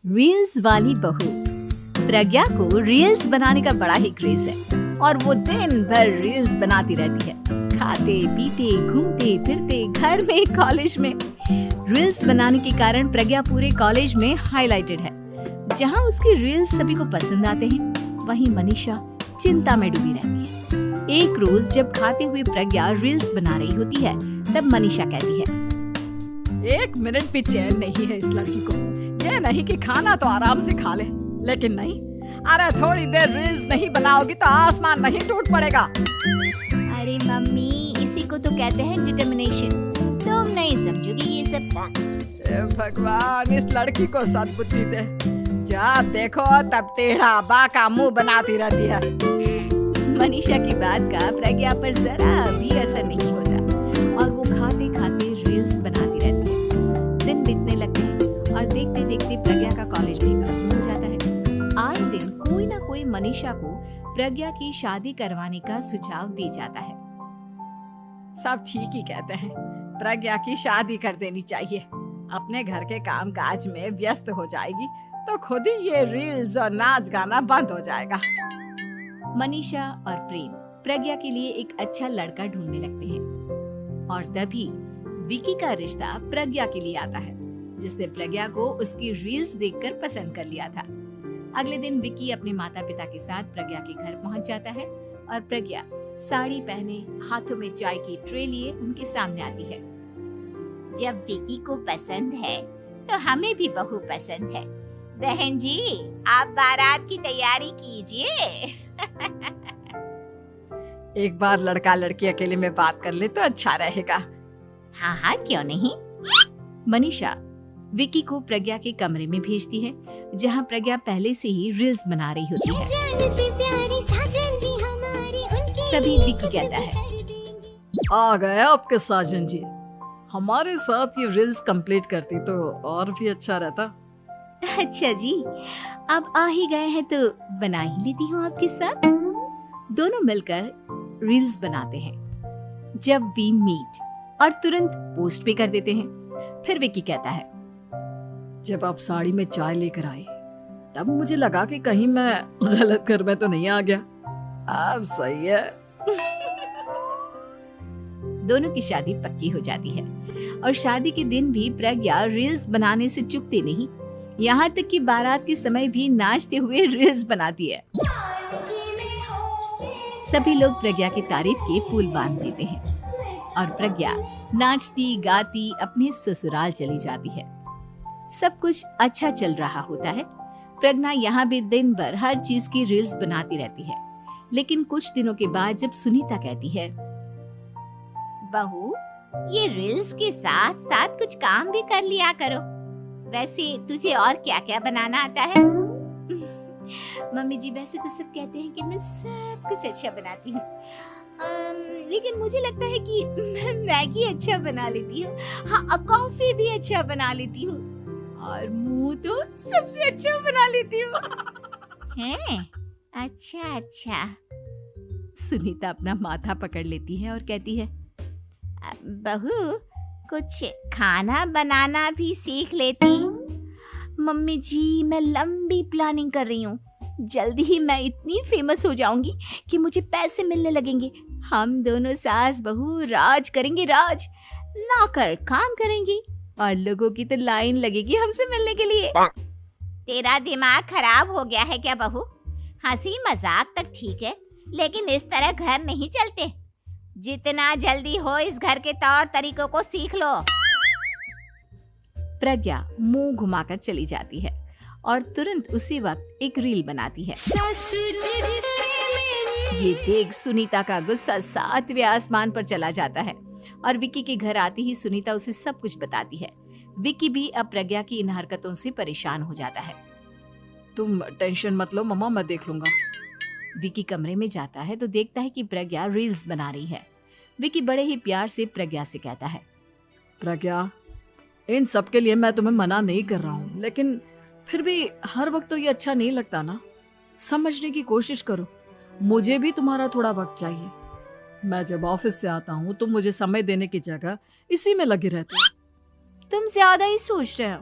Reels वाली बहू। प्रज्ञा को रील्स बनाने का बड़ा ही क्रेज है और वो दिन भर रील्स बनाती रहती है। खाते पीते घूमते फिरते घर में कॉलेज में रील्स बनाने के कारण प्रज्ञा पूरे कॉलेज में हाईलाइटेड है। जहां उसकी रील्स सभी को पसंद आते हैं, वहीं मनीषा चिंता में डूबी रहती है। एक रोज जब खाते हुए प्रज्ञा रील्स बना रही होती है, तब मनीषा कहती है, एक मिनट भी चैन नहीं है इस लड़की को। ये नहीं कि खाना तो आराम से खा ले, लेकिन नहीं, अरे थोड़ी देर रील्स नहीं बनाओगी तो आसमान नहीं टूट पड़ेगा। अरे मम्मी, इसी को तो कहते हैं डिटर्मिनेशन। तुम नहीं समझोगी ये सब। भगवान, इस लड़की को सद्बुद्धि दे। जब देखो तब टेढ़ा बाका मुंह बनाती रहती है। मनीषा की बात का प्रज्ञा पर जरा भी असर नहीं होता और वो खाते खाते रील्स बनाती रहती है। दिन बीतने लगते हैं और देखते देखते प्रज्ञा का कॉलेज भी खत्म हो जाता है। आए दिन कोई ना कोई मनीषा को प्रज्ञा की शादी करवाने का सुझाव दे जाता है। सब ठीक ही कहते हैं, प्रज्ञा की शादी कर देनी चाहिए। अपने घर के काम काज में व्यस्त हो जाएगी तो खुद ही ये रील्स और नाच गाना बंद हो जाएगा। मनीषा और प्रेम प्रज्ञा के लिए एक अच्छा लड़का ढूंढने लगते हैं और तभी विकी का रिश्ता प्रज्ञा के लिए आता है, जिसने प्रज्ञा को उसकी रील्स देखकर पसंद कर लिया था। अगले दिन विकी अपने माता पिता के साथ प्रज्ञा के घर पहुंच जाता है और प्रज्ञा साड़ी पहने हाथों में चाय की ट्रे लिए उनके सामने आती है। जब विकी को पसंद है तो हमें भी बहू पसंद है। बहन जी, आप बारात की तैयारी कीजिए। एक बार लड़का लड़की अकेले में बात कर ले तो अच्छा रहेगा। हाँ हाँ, क्यों नहीं। मनीषा विकी को प्रज्ञा के कमरे में भेजती है, जहां प्रज्ञा पहले से ही रील्स बना रही होती है। तभी विकी कहता है, आ गए आपके साजन जी। हमारे साथ ये रील्स कंप्लीट करती तो और भी अच्छा रहता। अच्छा जी, अब आ ही गए हैं तो बना ही लेती हूँ आपके साथ। दोनों मिलकर रील्स बनाते हैं। जब वी मीट और तुरंत पोस्ट भी कर देते हैं। फिर विकी कहता है, जब आप साड़ी में चाय लेकर आए तब मुझे लगा कि कहीं मैं गलत घर में तो नहीं आ गया। अब सही है। दोनों की शादी पक्की हो जाती है और शादी के दिन भी प्रज्ञा रील्स बनाने से चूकती नहीं। यहाँ तक कि बारात के समय भी नाचते हुए रील्स बनाती है। सभी लोग प्रज्ञा की तारीफ के पुल बांध देते हैं और प्रज्ञा नाचती गाती अपने ससुराल चली जाती है। सब कुछ अच्छा चल रहा होता है। प्रज्ञा यहाँ भी दिन भर हर चीज की रील्स बनाती रहती है। लेकिन कुछ दिनों के बाद जब सुनीता कहती है, बहू, ये रील्स के साथ साथ कुछ काम भी कर लिया करो। वैसे तुझे और क्या क्या बनाना आता है? मम्मी जी, वैसे तो सब कहते हैं कि मैं सब कुछ अच्छा बनाती हूँ, लेकिन मुझे लगता है कि मैं मैगी अच्छा बना लेती हूँ। हाँ, कॉफी भी अच्छा बना लेती हूँ और मुंह तो सबसे अच्छा बना लेती हूँ। हैं? अच्छा अच्छा। सुनीता अपना माथा पकड़ लेती है और कहती है, बहू, कुछ खाना बनाना भी सीख लेती। मम्मी जी, मैं लंबी प्लानिंग कर रही हूँ। जल्दी ही मैं इतनी फेमस हो जाऊंगी कि मुझे पैसे मिलने लगेंगे। हम दोनों सास बहू राज करेंगे, राज। नौकर काम करेंगी और लोगों की तो लाइन लगेगी हमसे मिलने के लिए। तेरा दिमाग खराब हो गया है क्या बहू? हंसी मजाक तक ठीक है, लेकिन इस तरह घर नहीं चलते। जितना जल्दी हो इस घर के तौर तरीकों को सीख लो। प्रज्ञा मुंह घुमाकर चली जाती है और तुरंत उसी वक्त एक रील बनाती है। ये देख सुनीता का गुस्सा 7वें आसमान पर चला जाता है और विकी के घर आती ही सुनीता उसे सब कुछ बताती है। विकी भी अब प्रज्ञा की इन हरकतों से परेशान हो जाता है। तुम टेंशन मत लो मम्मा, मैं देख लूंगा। विकी कमरे में जाता है तो देखता है कि प्रज्ञा रील्स बना रही है। विकी बड़े ही प्यार से प्रज्ञा से कहता है, प्रज्ञा, इन सब के लिए मैं तुम्हें मना नहीं कर रहा हूँ, लेकिन फिर भी हर वक्त तो ये अच्छा नहीं लगता ना। समझने की कोशिश करो, मुझे भी तुम्हारा थोड़ा वक्त चाहिए। मैं जब ऑफिस से आता हूँ तो मुझे समय देने की जगह इसी में लगे रहते हो। तुम ज्यादा ही सोच रहे हो।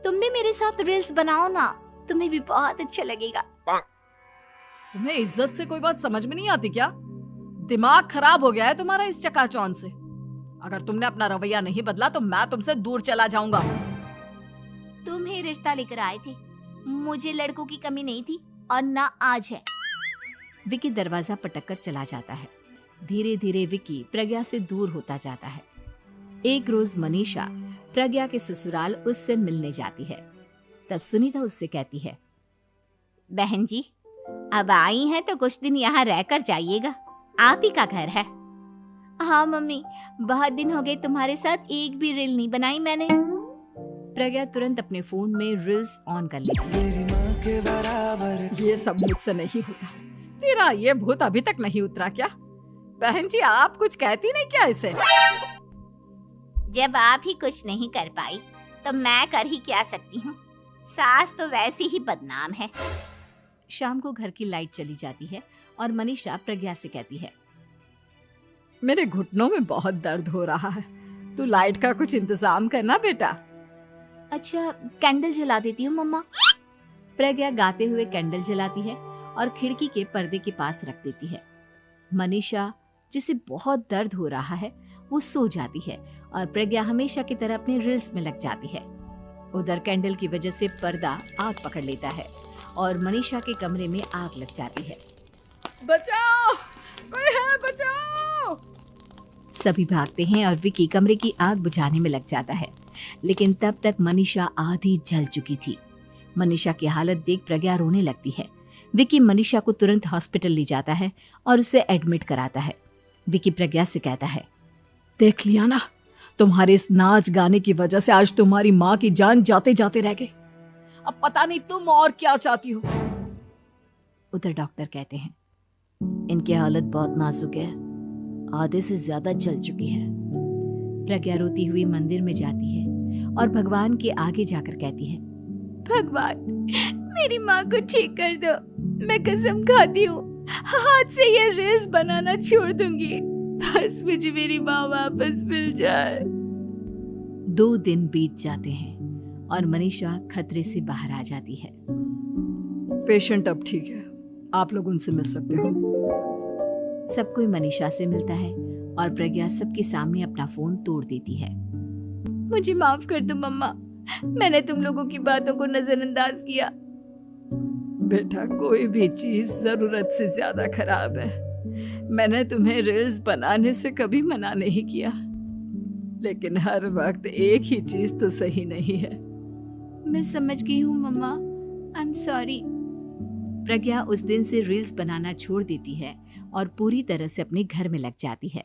तुम भी मेरे साथ रील्स बनाओ ना, तुम्हें भी बहुत अच्छा लगेगा। तुम्हें इज्जत से कोई बात समझ में नहीं आती क्या? दिमाग खराब हो गया है तुम्हारा इस चकाचौंध से। अगर तुमने अपना रवैया नहीं बदला तो मैं तुमसे दूर चला जाऊंगा। तुम ही रिश्ता लेकर आए थे, मुझे लड़कों की कमी नहीं थी और ना आज है। विकी दरवाजा पटककर चला जाता है। धीरे धीरे विकी प्रज्ञा से दूर होता जाता है। एक रोज मनीषा प्रज्ञा के ससुराल उससे मिलने जाती है। तब सुनीता उससे कहती है, बहन जी, अब आई हैं तो कुछ दिन यहाँ रहकर जाइएगा, आप ही का घर है। हाँ मम्मी, बहुत दिन हो गए तुम्हारे साथ एक भी रील नहीं बनाई मैंने। प्रज्ञा तुरंत अपने फोन में रील्स ऑन कर लेती है। ये सब मुझसे नहीं होता। तेरा ये भूत अभी तक नहीं उतरा क्या? बहन जी, आप कुछ कहती नहीं क्या इसे? जब आप ही कुछ नहीं कर पाई तो मैं कर ही क्या सकती हूँ। सास तो वैसी ही बदनाम है। शाम को घर की लाइट चली जाती है और मनीषा प्रज्ञा से कहती है, मेरे घुटनों में बहुत दर्द हो रहा है, तू लाइट का कुछ इंतजाम करना बेटा। अच्छा, कैंडल जला देती हूँ मम्मा। प्रज्ञा गाते हुए कैंडल जलाती है और खिड़की के पर्दे के पास रख देती है। मनीषा, जिसे बहुत दर्द हो रहा है, वो सो जाती है और प्रज्ञा हमेशा की तरह अपने रील्स में लग जाती है। उधर कैंडल की वजह से पर्दा आग पकड़ लेता है और मनीषा के कमरे में आग लग जाती है। बचाओ, कोई है, बचाओ। सभी भागते हैं और विकी कमरे की आग बुझाने में लग जाता है, लेकिन तब तक मनीषा आधी जल चुकी थी। मनीषा की हालत देख प्रज्ञा रोने लगती है। विकी मनीषा को तुरंत हॉस्पिटल ले जाता है और उसे एडमिट कराता है। विकी प्रज्ञा से कहता है, देख लिया ना, तुम्हारे इस नाच गाने की वजह से आज तुम्हारी माँ की जान जाते जाते रह गई। अब पता नहीं तुम और क्या चाहती हो। उधर डॉक्टर कहते हैं, इनकी हालत बहुत नाजुक है, आधे से ज्यादा जल चुकी है। प्रज्ञा रोती हुई मंदिर में जाती है और भगवान के आगे जाकर कहती है, भगवान, मेरी माँ को ठीक कर दो। मैं कसम खाती हूँ हाथ से ये रील्स बनाना छोड़ दूंगी, बस मुझे मेरी माँ वापस मिल जाए। 2 दिन बीत जाते हैं और मनीषा खतरे से बाहर आ जाती है। पेशेंट अब ठीक है, आप लोग उनसे मिल सकते हो। सब कोई मनीषा से मिलता है और प्रज्ञा सबके सामने अपना फोन तोड़ देती है। मुझे माफ कर दो मम्मा, मैंने तुम लोगों की बातों को नजरअंदाज किया। बेटा, कोई भी चीज जरूरत से ज्यादा खराब है। मैंने तुम्हें रील्स बनाने से कभी मना नहीं किया, लेकिन हर वक्त एक ही चीज तो सही नहीं है। मैं समझ गई हूँ मम्मा, आई एम सॉरी। प्रज्ञा उस दिन से रील्स बनाना छोड़ देती है और पूरी तरह से अपने घर में लग जाती है।